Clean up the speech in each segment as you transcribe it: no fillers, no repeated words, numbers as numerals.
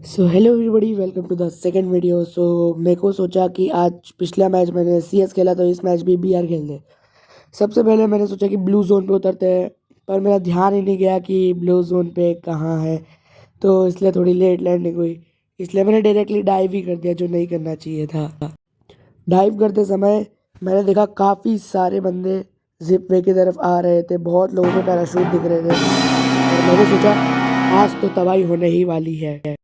So hello everybody, welcome to the second video. मेरे को सोचा कि आज पिछला मैच मैंने सीएस खेला तो इस मैच भी बीआर खेल दे। सबसे पहले मैंने सोचा कि ब्लू जोन पे उतरते हैं, पर मेरा ध्यान ही नहीं गया कि ब्लू जोन पे कहाँ है, तो इसलिए थोड़ी लेट लैंडिंग हुई। इसलिए मैंने डायरेक्टली डाइव ही कर दिया, जो नहीं करना चाहिए था। डाइव करते समय मैंने देखा काफ़ी सारे बंदे जिप वे की तरफ आ रहे थे, बहुत लोगों को पैराशूट दिख रहे थे और मैंने सोचा आज तो तबाही होने ही वाली है।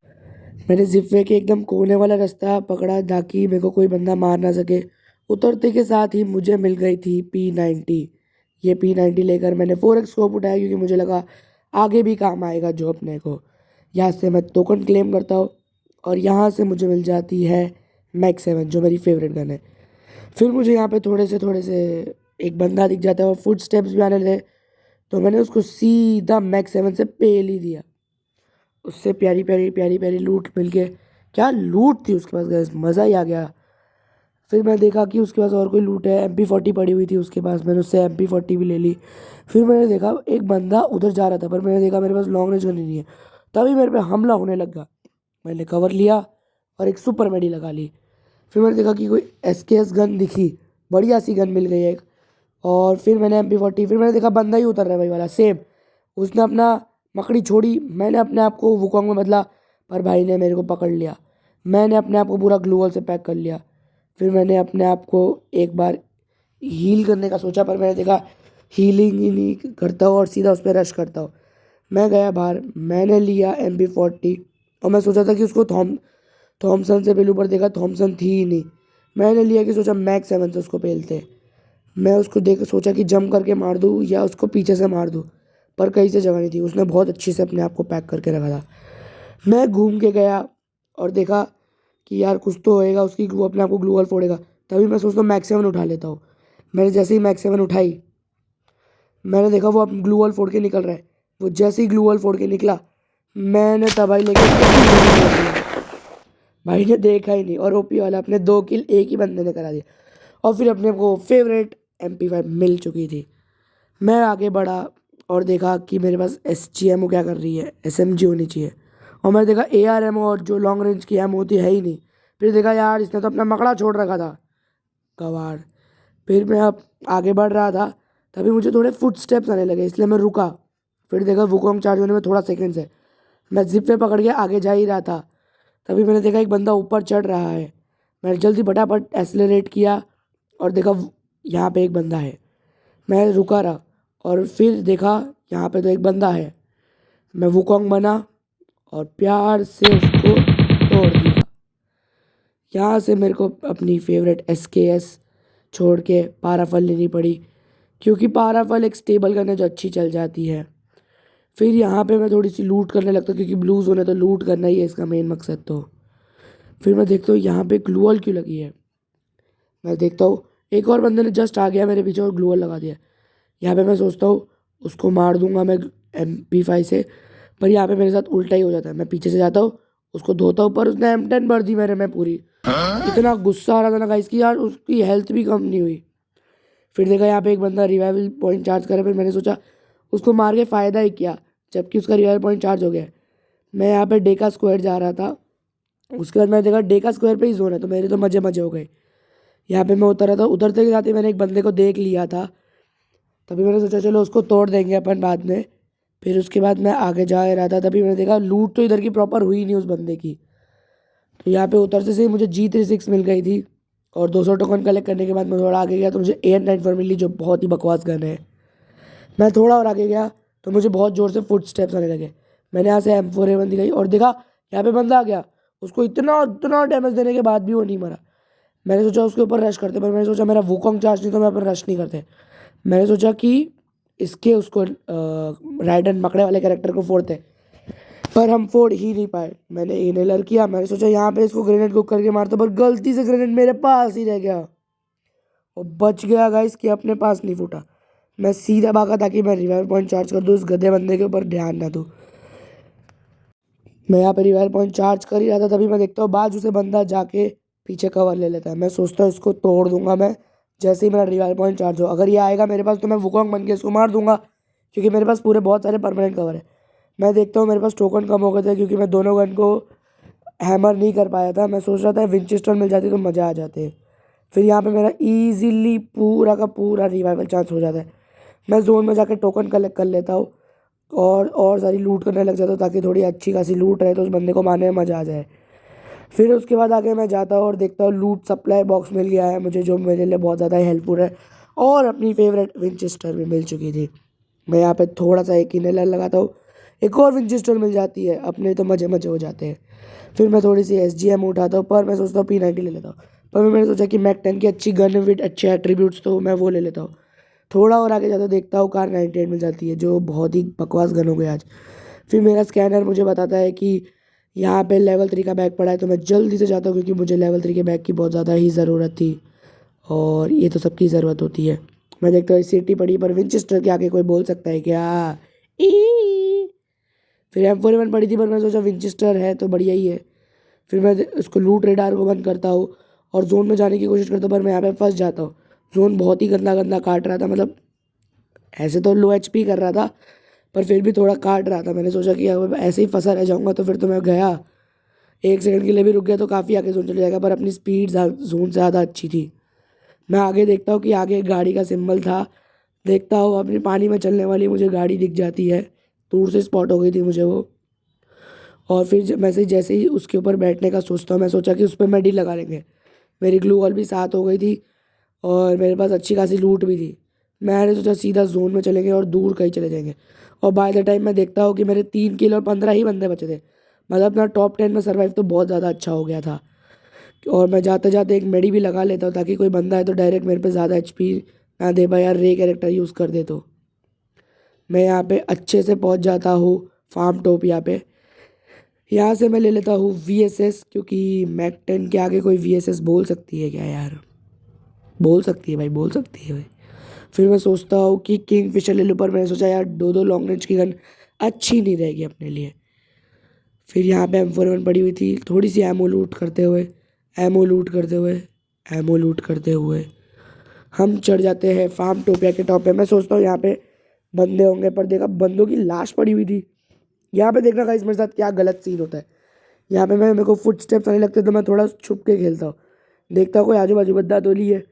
मैंने जिपवे के एकदम कोने वाला रास्ता पकड़ा ताकि मेरे को कोई बंदा मार ना सके। उतरते के साथ ही मुझे मिल गई थी P90। ये P90 लेकर मैंने 4x स्कोप उठाया, क्योंकि मुझे लगा आगे भी काम आएगा जो अपने को। यहाँ से मैं टोकन क्लेम करता हूँ और यहाँ से मुझे मिल जाती है मैक्स 7, जो मेरी फेवरेट गन है। फिर मुझे यहाँ पे थोड़े से एक बंदा दिख जाता है और फुट स्टेप्स भी आने लगे, तो मैंने उसको सीधा मैक्स 7 से पेल ही दिया। उससे प्यारी प्यारी लूट मिल के, क्या लूट थी उसके पास गैस, मज़ा ही आ गया। फिर मैं देखा कि उसके पास और कोई लूट है, MP40 पड़ी हुई थी उसके पास, मैंने उससे MP40 भी ले ली। फिर मैंने देखा एक बंदा उधर जा रहा था, पर मैंने देखा मेरे पास लॉन्ग रेंज गन ही नहीं है, तभी मेरे पे हमला होने लगा। मैंने कवर लिया और एक सुपर मेडी लगा ली। फिर मैंने देखा कि कोई SKS गन दिखी, बढ़िया सी गन मिल गई एक, और फिर मैंने MP40, फिर मैंने देखा बंदा ही उतर रहा है भाई वाला सेम। उसने अपना मकड़ी छोड़ी, मैंने अपने आप को वुकोंग में बदला, पर भाई ने मेरे को पकड़ लिया। मैंने अपने आप को पूरा ग्लूवॉल से पैक कर लिया। फिर मैंने अपने आप को एक बार हील करने का सोचा, पर मैंने देखा हीलिंग ही नहीं करता हूँ और सीधा उस पर रश करता हूँ। मैं गया बाहर, मैंने लिया MP40 और मैं सोचा था कि उसको थॉमसन से पहले ऊपर देखा, थॉमसन थी ही नहीं। मैंने लिया कि सोचा मैक्स 7 से उसको पेलते। मैं उसको देख सोचा कि जंप करके मार दूँ या उसको पीछे से मार दूँ, पर कहीं से जगह नहीं थी। उसने बहुत अच्छे से अपने आप को पैक करके रखा था। मैं घूम के गया और देखा कि यार कुछ तो होएगा, उसकी वो अपने आप को ग्लू वॉल फोड़ेगा। तभी मैं सोचता हूँ मैक्स 7 उठा लेता हूँ। मैंने जैसे ही मैक्स 7 उठाई, मैंने देखा वो अपनी ग्लू वॉल फोड़ के निकल रहा है। वो जैसे ही ग्लू वॉल फोड़ के निकला, मैंने तबाही लेके उसको पीछे से तोड़ दिया। भाई ने देखा ही नहीं और ओपी वाला अपने 2 किल एक ही बंदे ने करा दिया, और फिर अपने को फेवरेट MP5 मिल चुकी थी। मैं आगे बढ़ा और देखा कि मेरे पास SGMO क्या कर रही है, SMG होनी चाहिए, और मैंने देखा ARMO और जो लॉन्ग रेंज की एमओ होती है ही नहीं। फिर देखा यार इसने तो अपना मकड़ा छोड़ रखा था, कवाड़। फिर मैं अब आगे बढ़ रहा था, तभी मुझे थोड़े फुट स्टेप्स आने लगे, इसलिए मैं रुका। फिर देखा वुकोंग चार्ज होने में थोड़ा सेकेंड्स है। मैं जिप पे पकड़ के आगे जा ही रहा था, तभी मैंने देखा एक बंदा ऊपर चढ़ रहा है। मैंने जल्दी फटाफट एक्सेलरेट किया और देखा यहाँ पे एक बंदा है। मैं रुका रहा और फिर देखा यहाँ पे तो एक बंदा है। मैं वुकोंग बना और प्यार से उसको तोड़ दिया। यहाँ से मेरे को अपनी फेवरेट SKS छोड़ के पाराफल लेनी पड़ी, क्योंकि पाराफल एक स्टेबल गन है जो अच्छी चल जाती है। फिर यहाँ पे मैं थोड़ी सी लूट करने लगता, क्योंकि ब्लू जोन है तो लूट करना ही है इसका मेन मकसद। तो फिर मैं देखता हूँ यहाँ पे ग्लूअल क्यों लगी है। मैं देखता हूँ एक और बंदे ने जस्ट आ गया मेरे पीछे और ग्लूअल लगा दिया। यहाँ पे मैं सोचता हूँ उसको मार दूंगा मैं MP5 से, पर यहाँ पे मेरे साथ उल्टा ही हो जाता है। मैं पीछे से जाता हूँ, उसको धोता हूँ, पर उसने M10 भर दी मेरे में पूरी। इतना गुस्सा आ रहा था ना गाइस कि यार उसकी हेल्थ भी कम नहीं हुई। फिर देखा यहाँ पे एक बंदा रिवाइवल पॉइंट चार्ज करे, फिर मैंने सोचा उसको मार के फ़ायदा ही क्या, जबकि उसका रिवाइवल पॉइंट चार्ज हो गया है। मैं यहाँ पे डेका स्क्वायर जा रहा था, उसके बाद मैंने देखा डेका स्क्वायर पे ही जोन है, तो मेरे तो मज़े मज़े हो गए। यहाँ पे मैं उतर रहा था, उतरते के साथ ही मैंने एक बंदे को देख लिया था, तभी मैंने सोचा चलो उसको तोड़ देंगे अपन बाद में। फिर उसके बाद मैं आगे जा रहा था, तभी मैंने देखा लूट तो इधर की प्रॉपर हुई नहीं उस बंदे की। तो यहाँ पे उतरते से ही मुझे G36 मिल गई थी, और 200 टोकन कलेक्ट करने के बाद मैं थोड़ा आगे गया तो मुझे AN94 मिली, जो बहुत ही बकवास गन है। मैं थोड़ा और आगे गया तो मुझे बहुत ज़ोर से फुट स्टेप्स आने लगे। मैंने यहाँ से M4A1 दिखाई और देखा यहाँ पे बंदा आ गया। उसको इतना इतना डैमेज देने के बाद भी वो नहीं मरा। मैंने सोचा उसके ऊपर रश करते, पर मैंने सोचा मेरा वुकोंग चार्ज नहीं, तो मैं अपन रश नहीं करते। मैंने सोचा कि इसके उसको राइडन मकड़े वाले कैरेक्टर को फोड़ते, पर हम फोड़ ही नहीं पाए। मैंने इनहेलर किया, मैंने सोचा यहाँ पे इसको ग्रेनेड कुक करके मारता, पर गलती से ग्रेनेड मेरे पास ही रह गया और बच गया गाइस कि अपने पास नहीं फूटा। मैं सीधा भागा ताकि मैं रिवाइव पॉइंट चार्ज कर दूँ, उस गधे बंदे के ऊपर ध्यान ना दूँ। मैं यहाँ पे रिवाइव पॉइंट चार्ज कर ही रहा था, तभी मैं देखता हूँ बाजू से बंदा जाके पीछे कवर ले लेता है। मैं सोचता हूँ इसको तोड़ दूंगा मैं, जैसे ही मेरा रिवाइव पॉइंट चार्ज हो, अगर ये आएगा मेरे पास तो मैं वुकोंग बन के इसको मार दूंगा, क्योंकि मेरे पास पूरे बहुत सारे परमानेंट कवर है। मैं देखता हूँ मेरे पास टोकन कम हो गए थे, क्योंकि मैं दोनों गन को हैमर नहीं कर पाया था। मैं सोच रहा था विंचेस्टर मिल जाती तो मज़ा आ जाते। फिर यहाँ पे मेरा ईज़िली पूरा का पूरा रिवाइवल चांस हो जाता है। मैं जोन में जाकर टोकन कलेक्ट कर लेता हूँ और सारी लूट करने लग जाता हूँ ताकि थोड़ी अच्छी खासी लूट रहे तो उस बंदे को मारने में मज़ा आ जाए। फिर उसके बाद आगे मैं जाता हूँ और देखता हूँ लूट सप्लाई बॉक्स मिल गया है मुझे, जो मेरे लिए बहुत ज़्यादा हेल्पफुल है, और अपनी फेवरेट विंचेस्टर भी मिल चुकी थी। मैं यहाँ पे थोड़ा सा एक इनहेलर लगाता हूँ, एक और विंचेस्टर मिल जाती है, अपने तो मज़े मज़े हो जाते हैं। फिर मैं थोड़ी सी SGM उठाता हूँ, पर मैं सोचता हूँ P90 ले लेता हूँ। पर मैंने सोचा कि मैक 10 की अच्छी गन विद अच्छे एट्रीब्यूट्स, तो मैं वो ले लेता हूँ। थोड़ा और आगे जाता देखता हूँ कार 98 मिल जाती है, जो बहुत ही बकवास गन हो गई आज। फिर मेरा स्कैनर मुझे बताता है कि यहाँ पे लेवल 3 का बैग पड़ा है, तो मैं जल्दी से जाता हूँ क्योंकि मुझे लेवल 3 के बैग की बहुत ज़्यादा ही ज़रूरत थी, और ये तो सबकी ज़रूरत होती है। मैं देखता हूँ सीटी पड़ी, पर विंचेस्टर के आगे कोई बोल सकता है क्या? ई फिर M41 पड़ी थी, पर मैं सोचा विंचेस्टर है तो बढ़िया ही है। फिर मैं उसको लूट रेडार को बंद करता हूँ और जोन में जाने की कोशिश करता हूँ, पर मैं यहाँ पे फंस जाता हूँ। जोन बहुत ही गंदा गंदा काट रहा था, मतलब ऐसे तो लो HP कर रहा था, पर फिर भी थोड़ा काट रहा था। मैंने सोचा कि अगर ऐसे ही फंसा रह जाऊँगा तो फिर तो मैं गया, 1 सेकंड के लिए भी रुक गया तो काफ़ी आगे जोन चले जाएगा, पर अपनी स्पीड जोन से ज़्यादा अच्छी थी। मैं आगे देखता हूँ कि आगे एक गाड़ी का सिंबल था, देखता हूँ अपनी पानी में चलने वाली मुझे गाड़ी दिख जाती है, दूर से स्पॉट हो गई थी मुझे वो। और फिर मैं से जैसे ही उसके ऊपर बैठने का सोचता हूँ, मैं सोचा कि उस पर मेडी लगा लेंगे। मेरी ग्लू वॉल भी साथ हो गई थी और मेरे पास अच्छी खासी लूट भी थी। मैंने सोचा सीधा जोन में चलेंगे और दूर कहीं चले जाएंगे। और बाय द टाइम मैं देखता हूँ कि मेरे 3 किल और 15 ही बंदे बचे थे, मतलब अपना टॉप 10 में सर्वाइव तो बहुत ज़्यादा अच्छा हो गया था। और मैं जाते जाते एक मेडी भी लगा लेता हूँ ताकि कोई बंदा है तो डायरेक्ट मेरे पे ज़्यादा HP ना दे पाए, यार रे कैरेक्टर यूज़ कर दे तो। मैं यहाँ पे अच्छे से पहुँच जाता हूँ फार्म टोपिया पे। यहाँ से मैं ले लेता हूँ VSS, क्योंकि मैक 10 के आगे कोई VSS बोल सकती है क्या यार? बोल सकती है भाई, बोल सकती है भाई। फिर मैं सोचता हूँ कि किंग फिशर ले लूँ, पर मैंने सोचा यार दो लॉन्ग रेंज की गन अच्छी नहीं रहेगी अपने लिए। फिर यहाँ पे M41 पड़ी हुई थी, थोड़ी सी एमो लूट करते हुए एमो लूट करते हुए एमो लूट करते हुए हम चढ़ जाते हैं फार्म टोपिया के टॉप पे। मैं सोचता हूँ यहाँ पे बंदे होंगे, पर देखा बंदों की लाश पड़ी हुई थी। यहाँ पे देखना गाइस मेरे साथ क्या गलत सीन होता है। यहाँ पे मेरे को फुट स्टेप्स आने लगते तो मैं थोड़ा छुप के खेलता हूँ, देखता हूँ कोई आजू बाजू बंदा तो नहीं है।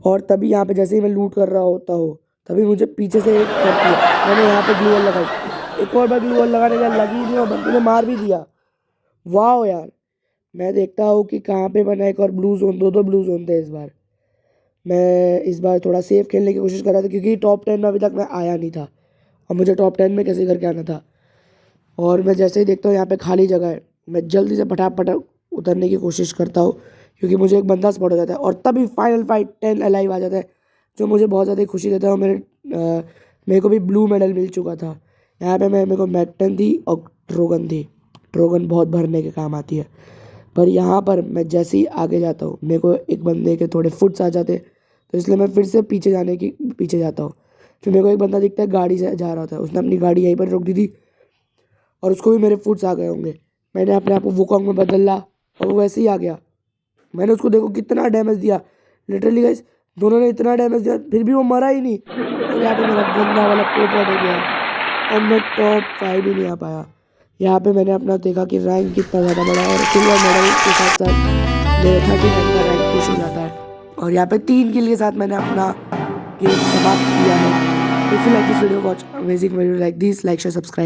और तभी यहाँ पे जैसे ही मैं लूट कर रहा होता हूँ, तभी मुझे पीछे से एक करती है। मैंने यहाँ पे ग्लू वॉल लगाई, एक और बार ग्लू वॉल लगाने का लगी नहीं और बंदे ने मार भी दिया। वाह यार। मैं देखता हूँ कि कहाँ पे बना एक और ब्लू जोन, दो ब्लू जोन थे इस बार। मैं इस बार थोड़ा सेफ खेलने की कोशिश कर रहा था क्योंकि टॉप 10 में अभी तक मैं आया नहीं था और मुझे टॉप 10 में कैसे करके आना था। और मैं जैसे ही देखता हूँ यहाँ पे खाली जगह है, मैं जल्दी से फटाफट उतरने की कोशिश करता हूँ क्योंकि मुझे एक बंदा स्पॉट हो जाता है। और तभी फाइनल फाइट 10 अलाइव आ जाता है, जो मुझे बहुत ज़्यादा खुशी देता है। और मेरे को भी ब्लू मेडल मिल चुका था। यहाँ पे मेरे को मैक 10 थी और ट्रोगन थी। ट्रोगन बहुत भरने के काम आती है। पर यहाँ पर मैं जैसे ही आगे जाता हूँ, मेरे को एक बंदे के थोड़े फुट्स आ जाते, तो इसलिए मैं फिर से पीछे जाता हूँ। फिर मेरे को एक बंदा दिखता है गाड़ी से जा रहा होता है, उसने अपनी गाड़ी यहीं पर रोक दी थी और उसको भी मेरे फुट्स आ गए होंगे। मैंने अपने आप को वुकोंग में बदल ला और वो वैसे ही आ गया। मैंने उसको देखो कितना डैमेज दिया, लिटरली गाइस दोनों ने इतना डैमेज दिया फिर भी वो मरा ही नहीं। और यहाँ पे मेरा गंदा वाला पोपट हो गया और मैं टॉप 5 ही नहीं आ पाया। यहाँ पे मैंने अपना देखा कि रैंक कितना ज़्यादा बड़ा है और सिल्वर मेडल के साथ साथ मेरा 39 का रैंक पुश हो जाता है। और यहाँ पे 3 किल के साथ मैंने अपना गेम समाप्त किया है। If you like this video, watch amazing video like this, like share subscribe.